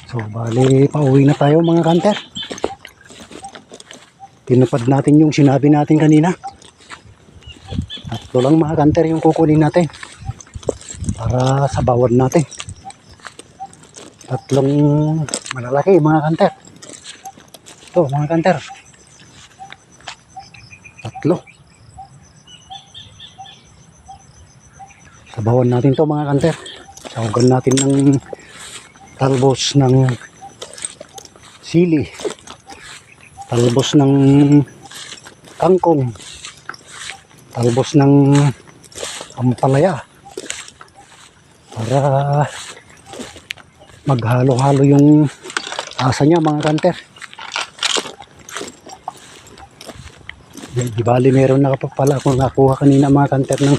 So bali pauwi na tayo mga kanter. Tinupad natin yung sinabi natin kanina. Tatlo lang mga kanter yung kukunin natin para sa bawad natin. Tatlong malalaki mga kanter. Ito mga kanter, tatlo. Sabawan natin to mga kanter. Sahugan natin ng talbos ng sili, talbos ng kangkong, talbos ng ampalaya para maghalo-halo yung asa niya mga kanter. Di bali meron na pala akong nakuha kanina mga kanter ng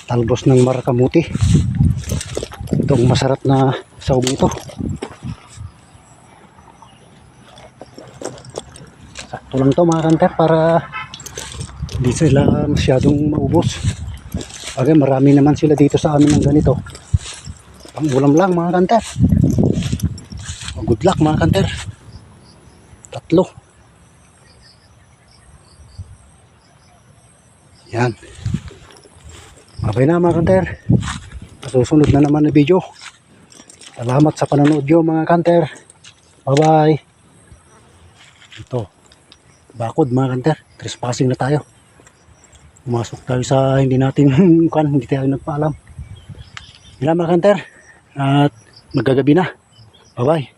talbos ng marakamuti. Itong masarap na sahog ito. Sakto lang to mga kanter para hindi sila masyadong maubos. Okay, marami naman sila dito sa amin ng ganito. Pang ulam lang mga kanter. Good luck mga kanter. Tatlo. Yan. Okay na mga kanter. Susunod na naman na video. Salamat sa panonood nyo mga kanter. Bye bye. Ito. Bakod mga kanter. Trespassing na tayo. Pumasok tayo sa hindi natin hindi tayo nagpaalam. Yan mga kanter. At magagabi na. Bye bye.